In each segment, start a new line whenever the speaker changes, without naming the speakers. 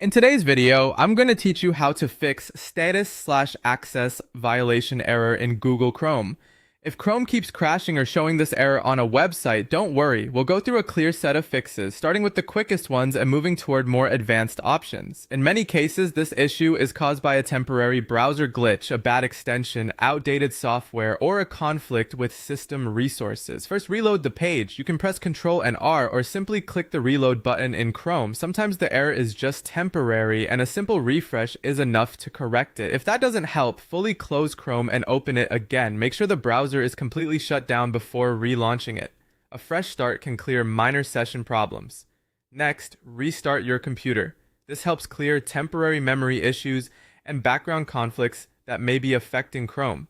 In today's video, I'm going to teach you how to fix status/access violation error in Google Chrome. If Chrome keeps crashing or showing this error on a website, don't worry. We'll go through a clear set of fixes, starting with the quickest ones and moving toward more advanced options. In many cases, this issue is caused by a temporary browser glitch, a bad extension, outdated software, or a conflict with system resources. First, reload the page. You can press Ctrl and R or simply click the reload button in Chrome. Sometimes the error is just temporary and a simple refresh is enough to correct it. If that doesn't help, fully close Chrome and open it again. Make sure the browser is completely shut down before relaunching it. A fresh start can clear minor session problems. Next, restart your computer. This helps clear temporary memory issues and background conflicts that may be affecting Chrome.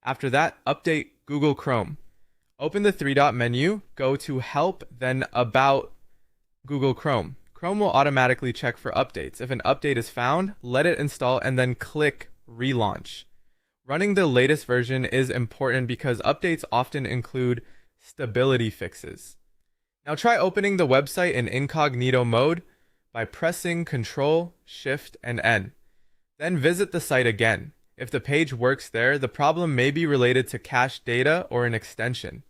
After that, update Google Chrome. Open the three-dot menu, go to Help, then About Google Chrome. Chrome will automatically check for updates. If an update is found, let it install and then click Relaunch. Running the latest version is important because updates often include stability fixes. Now try opening the website in incognito mode by pressing Ctrl, Shift, and N. Then visit the site again. If the page works there, the problem may be related to cached data or an extension.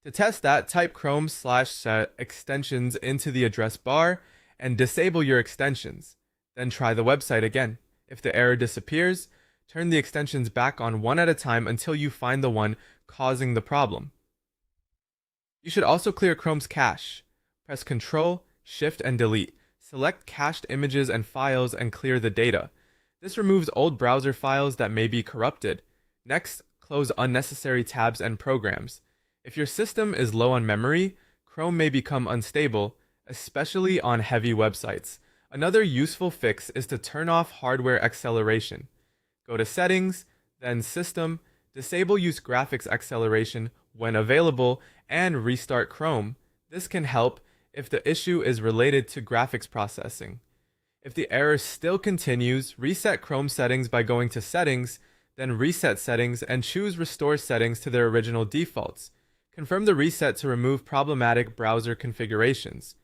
To test that, type Chrome/extensions into the address bar and disable your extensions. Then try the website again. If the error disappears, turn the extensions back on one at a time until you find the one causing the problem. You should also clear Chrome's cache. Press Ctrl, Shift, and Delete. Select cached images and files and clear the data. This removes old browser files that may be corrupted. Next, close unnecessary tabs and programs. If your system is low on memory, Chrome may become unstable, especially on heavy websites. Another useful fix is to turn off hardware acceleration. Go to Settings, then System, disable Use Graphics Acceleration when available, and restart Chrome. This can help if the issue is related to graphics processing. If the error still continues, reset Chrome settings by going to Settings, then Reset Settings, and choose Restore Settings to their original defaults. Confirm the reset to remove problematic browser configurations.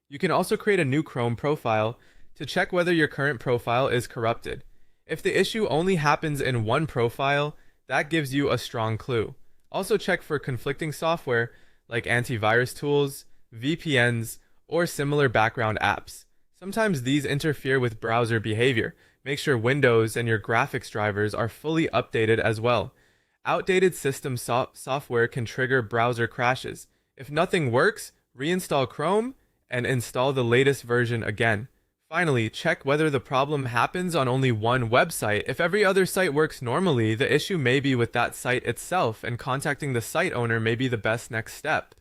You can also create a new Chrome profile to check whether your current profile is corrupted. If the issue only happens in one profile, that gives you a strong clue. Also check for conflicting software like antivirus tools, VPNs, or similar background apps. Sometimes these interfere with browser behavior. Make sure Windows and your graphics drivers are fully updated as well. Outdated system software can trigger browser crashes. If nothing works, reinstall Chrome and install the latest version again. Finally, check whether the problem happens on only one website. If every other site works normally, the issue may be with that site itself, and contacting the site owner may be the best next step.